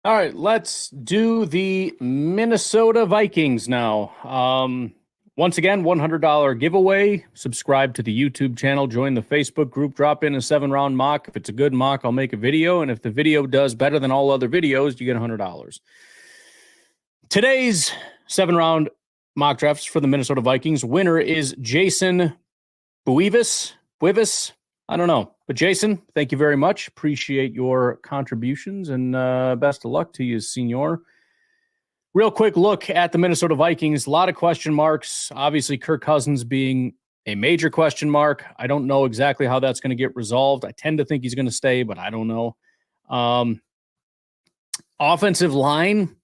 All right, let's do the Minnesota Vikings now. Once again, $100 giveaway. Subscribe to the YouTube channel, join the Facebook group, drop in a 7-round mock. If it's a good mock, I'll make a video. And if the video does better than all other videos, you get $100. Today's 7-round mock drafts for the Minnesota Vikings. Winner is Jason Buivis. I don't know. But Jason, thank you very much. Appreciate your contributions and best of luck to you, senor. Real quick look at the Minnesota Vikings. A lot of question marks. Obviously, Kirk Cousins being a major question mark. I don't know exactly how that's going to get resolved. I tend to think he's going to stay, but I don't know. Offensive line.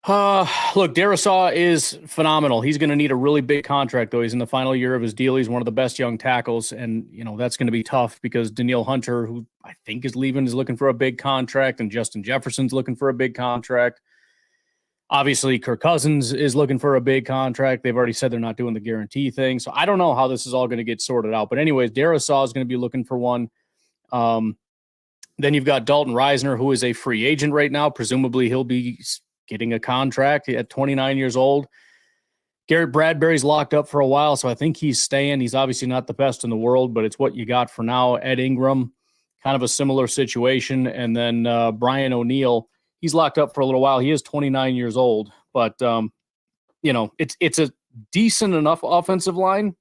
Look, Darisaw is phenomenal. He's going to need a really big contract, though. He's in the final year of his deal. He's one of the best young tackles, and, that's going to be tough because Danielle Hunter, who I think is leaving, is looking for a big contract, and Justin Jefferson's looking for a big contract. Obviously, Kirk Cousins is looking for a big contract. They've already said they're not doing the guarantee thing, so I don't know how this is all going to get sorted out. But anyways, Darisaw is going to be looking for one. Then you've got Dalton Reisner, who is a free agent right now. Presumably, he'll be getting a contract at 29 years old. Garrett Bradbury's locked up for a while, so I think he's staying. He's obviously not the best in the world, but it's what you got for now. Ed Ingram, kind of a similar situation. And then Brian O'Neill, he's locked up for a little while. He is 29 years old, but, it's a decent enough offensive line,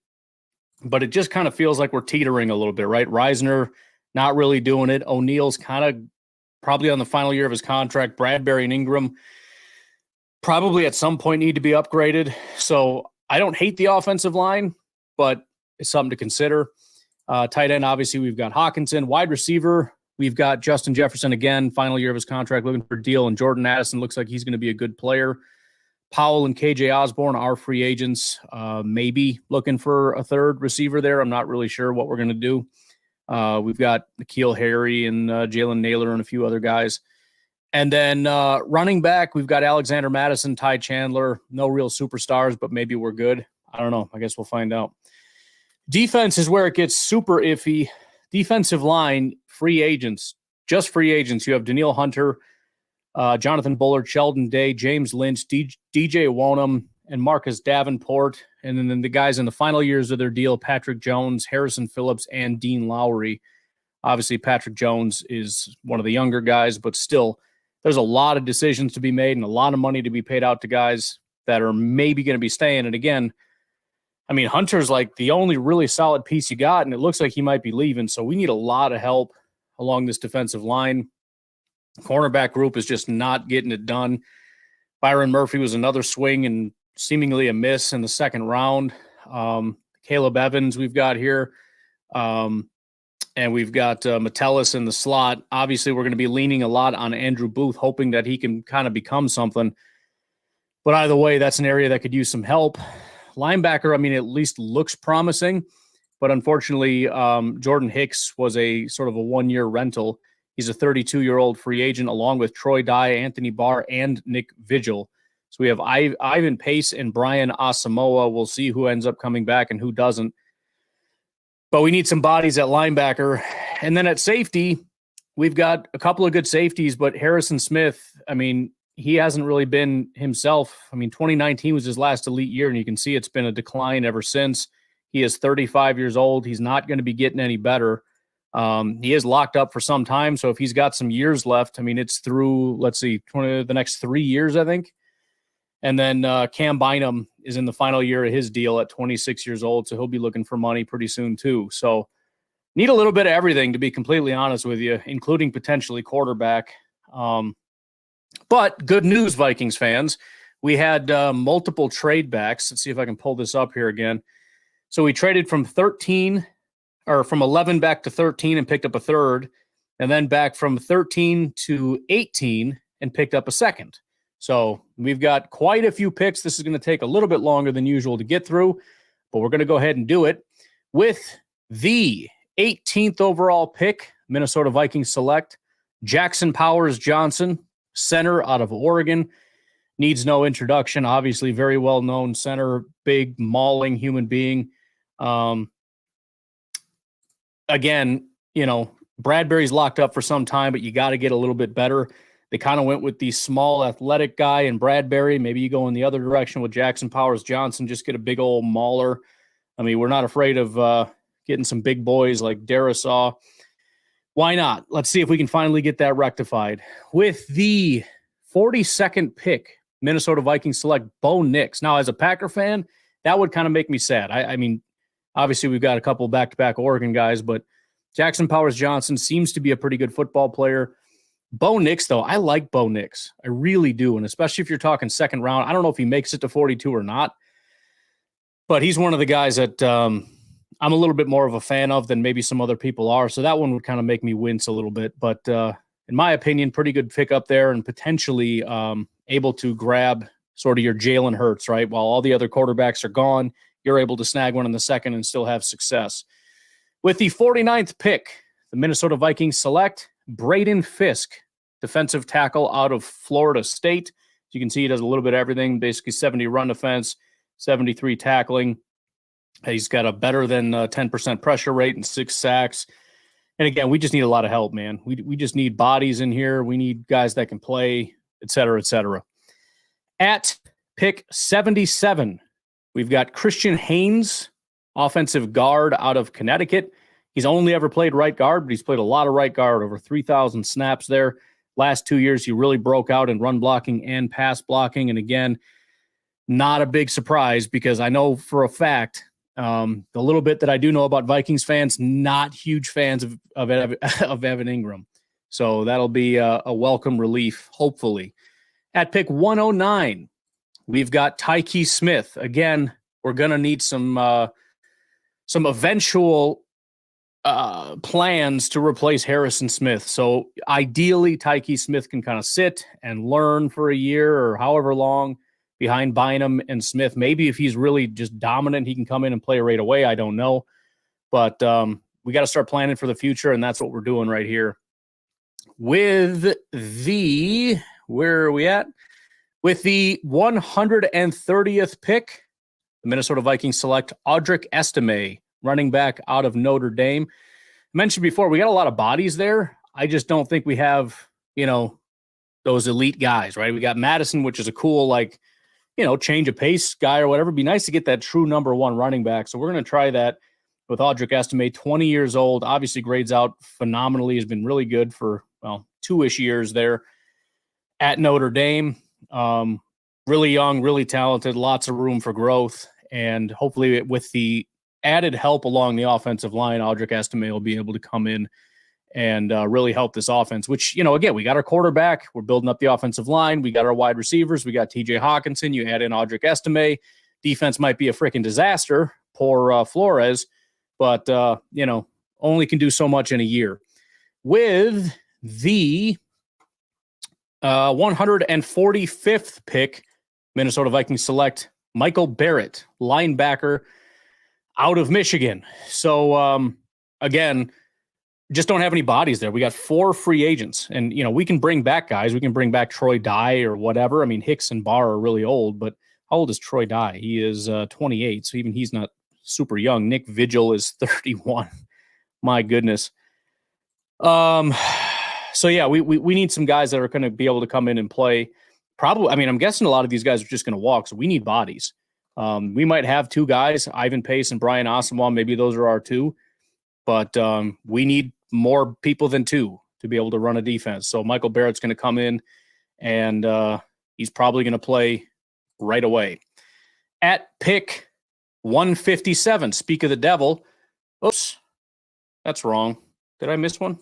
but it just kind of feels like we're teetering a little bit, right? Reisner not really doing it. O'Neill's kind of probably on the final year of his contract. Bradbury and Ingram probably at some point need to be upgraded. So I don't hate the offensive line, but it's something to consider. Tight end, obviously, we've got Hawkinson. Wide receiver, we've got Justin Jefferson again, final year of his contract, looking for a deal. And Jordan Addison looks like he's going to be a good player. Powell and KJ Osborne are free agents, maybe looking for a third receiver there. I'm not really sure what we're going to do. We've got N'Keal Harry and Jalen Naylor and a few other guys. And then running back, we've got Alexander Madison, Ty Chandler. No real superstars, but maybe we're good. I don't know. I guess we'll find out. Defense is where it gets super iffy. Defensive line, free agents, just free agents. You have Danielle Hunter, Jonathan Bullard, Sheldon Day, James Lynch, DJ Wonham, and Marcus Davenport. And then the guys in the final years of their deal, Patrick Jones, Harrison Phillips, and Dean Lowry. Obviously, Patrick Jones is one of the younger guys, but still, there's a lot of decisions to be made and a lot of money to be paid out to guys that are maybe going to be staying. And again, I mean, Hunter's like the only really solid piece you got, and it looks like he might be leaving. So we need a lot of help along this defensive line. Cornerback group is just not getting it done. Byron Murphy was another swing and seemingly a miss in the second round. Caleb Evans we've got here. And we've got Metellus in the slot. Obviously, we're going to be leaning a lot on Andrew Booth, hoping that he can kind of become something. But either way, that's an area that could use some help. Linebacker, I mean, at least looks promising. But unfortunately, Jordan Hicks was a sort of a one-year rental. He's a 32-year-old free agent, along with Troy Dye, Anthony Barr, and Nick Vigil. So we have Ivan Pace and Brian Asamoah. We'll see who ends up coming back and who doesn't. But we need some bodies at linebacker. And then at safety, we've got a couple of good safeties, but Harrison Smith, I mean, he hasn't really been himself. I mean, 2019 was his last elite year, and you can see it's been a decline ever since. He is 35 years old. He's not going to be getting any better. He is locked up for some time, so if he's got some years left, I mean, it's through, let's see, the next 3 years, I think. And then Cam Bynum is in the final year of his deal at 26 years old, so he'll be looking for money pretty soon too. So need a little bit of everything, to be completely honest with you, including potentially quarterback. But good news, Vikings fans. We had multiple trade backs. Let's see if I can pull this up here again. So we traded from 11 back to 13 and picked up a third, and then back from 13 to 18 and picked up a second. So we've got quite a few picks. This is going to take a little bit longer than usual to get through, but we're going to go ahead and do it. With the 18th overall pick, Minnesota Vikings select Jackson Powers Johnson, center out of Oregon. Needs no introduction. Obviously, very well-known center, big, mauling human being. Again, Bradbury's locked up for some time, but you got to get a little bit better. They kind of went with the small athletic guy in Bradbury. Maybe you go in the other direction with Jackson Powers Johnson, just get a big old mauler. I mean, we're not afraid of getting some big boys like Darisaw. Why not? Let's see if we can finally get that rectified. With the 42nd pick, Minnesota Vikings select Bo Nix. Now, as a Packer fan, that would kind of make me sad. I mean, obviously we've got a couple back-to-back Oregon guys, but Jackson Powers Johnson seems to be a pretty good football player. Bo Nix, though, I like Bo Nix. I really do, and especially if you're talking second round. I don't know if he makes it to 42 or not, but he's one of the guys that I'm a little bit more of a fan of than maybe some other people are. So that one would kind of make me wince a little bit. But in my opinion, pretty good pick up there and potentially able to grab sort of your Jalen Hurts, right? While all the other quarterbacks are gone, you're able to snag one in the second and still have success. With the 49th pick, the Minnesota Vikings select Braden Fisk, defensive tackle out of Florida State. As you can see, he does a little bit of everything, basically 70 run defense, 73 tackling. He's got a better than 10% pressure rate and 6 sacks. And again, we just need a lot of help, man. We just need bodies in here. We need guys that can play, et cetera, et cetera. At pick 77, we've got Christian Haynes, offensive guard out of Connecticut. He's only ever played right guard, but he's played a lot of right guard, over 3,000 snaps there. Last 2 years, he really broke out in run blocking and pass blocking. And again, not a big surprise because I know for a fact the little bit that I do know about Vikings fans, not huge fans of Evan Ingram. So that'll be a welcome relief, hopefully. At pick 109, we've got Tyke Smith. Again, we're going to need some eventual plans to replace Harrison Smith. So ideally, Tyke Smith can kind of sit and learn for a year or however long behind Bynum and Smith. Maybe if he's really just dominant, he can come in and play right away. I don't know. But we got to start planning for the future, and that's what we're doing right here. With the, where are we at? With the 130th pick, the Minnesota Vikings select Audric Estime, running back out of Notre Dame. I mentioned before, we got a lot of bodies there. I just don't think we have, those elite guys, right? We got Madison, which is a cool, change of pace guy or whatever. It'd be nice to get that true number one running back. So we're going to try that with Audric Estime, 20 years old, obviously grades out phenomenally, has been really good for, 2-ish years there at Notre Dame. Really young, really talented, lots of room for growth. And hopefully with the added help along the offensive line, Audric Estime will be able to come in and really help this offense, which, again, we got our quarterback. We're building up the offensive line. We got our wide receivers. We got TJ Hawkinson. You add in Audric Estime. Defense might be a freaking disaster. Poor Flores. But, only can do so much in a year. With the 145th pick, Minnesota Vikings select Michael Barrett, linebacker out of Michigan. So, again, just don't have any bodies there. We got 4 free agents, and, we can bring back guys. We can bring back Troy Dye or whatever. I mean, Hicks and Barr are really old, but how old is Troy Dye? He is 28, so even he's not super young. Nick Vigil is 31. My goodness. So yeah, we need some guys that are going to be able to come in and play. Probably, I'm guessing a lot of these guys are just going to walk, so we need bodies. We might have 2 guys, Ivan Pace and Brian Asamoah. Maybe those are our 2, but we need more people than 2 to be able to run a defense. So Michael Barrett's going to come in, and he's probably going to play right away. At pick 157, speak of the devil. Oops, that's wrong. Did I miss one?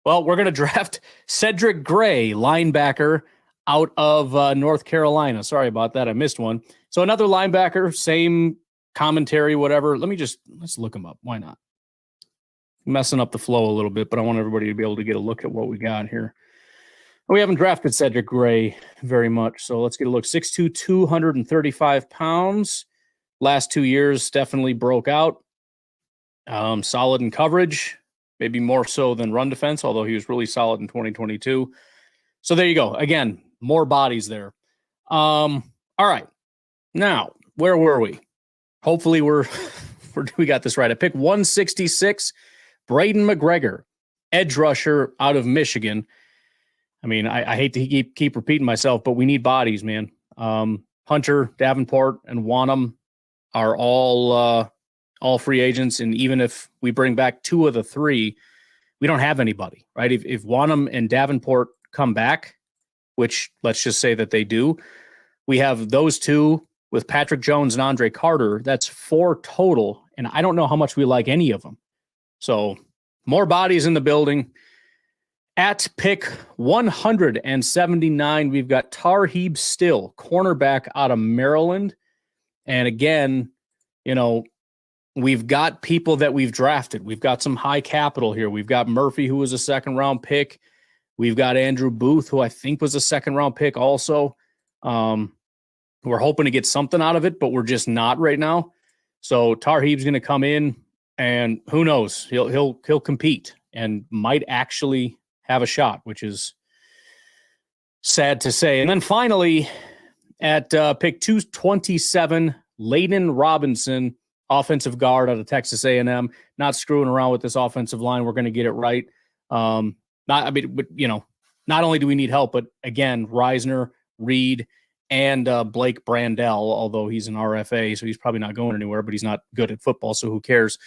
Well, we're going to draft Cedric Gray, linebacker out of North Carolina. Sorry about that. I missed one. So another linebacker, same commentary, whatever. Let's look him up. Why not? Messing up the flow a little bit, but I want everybody to be able to get a look at what we got here. We haven't drafted Cedric Gray very much, so let's get a look. 6'2", 235 pounds. Last 2 years definitely broke out. Solid in coverage. Maybe more so than run defense, although he was really solid in 2022. So there you go. Again, more bodies there. All right. Now, where were we? Hopefully we got this right. I picked 166, Braden McGregor, edge rusher out of Michigan. I mean, I hate to keep repeating myself, but we need bodies, man. Hunter, Davenport, and Wanham are all free agents, and even if we bring back 2 of the 3, we don't have anybody, right? If Wanham and Davenport come back, which let's just say that they do, we have those 2 with Patrick Jones and Andre Carter. That's 4 total, and I don't know how much we like any of them. So more bodies in the building. At pick 179, we've got Tarheeb Still, cornerback out of Maryland. And again, you know, we've got people that we've drafted. We've got some high capital here. We've got Murphy, who was a second-round pick. We've got Andrew Booth, who I think was a second-round pick also. We're hoping to get something out of it, but we're just not right now. So Tarheeb's going to come in, and who knows? He'll compete and might actually have a shot, which is sad to say. And then finally, at pick 227, Layden Robinson, offensive guard out of Texas A&M. Not screwing around with this offensive line. We're going to get it right. Not only do we need help, but again, Reisner, Reed, and Blake Brandell, although he's an RFA, so he's probably not going anywhere, but he's not good at football, so who cares?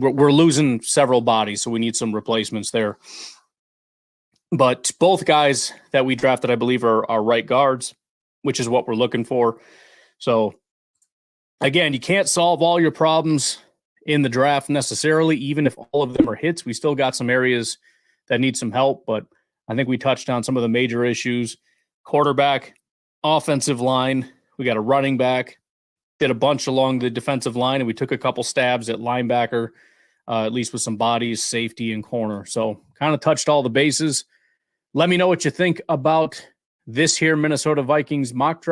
We're losing several bodies, so we need some replacements there. But both guys that we drafted, I believe, are right guards, which is what we're looking for. So, again, you can't solve all your problems in the draft necessarily, even if all of them are hits. We still got some areas that need some help, but I think we touched on some of the major issues. Quarterback, offensive line, we got a running back, did a bunch along the defensive line, and we took a couple stabs at linebacker, at least with some bodies, safety, and corner. So kind of touched all the bases. Let me know what you think about this here Minnesota Vikings mock draft.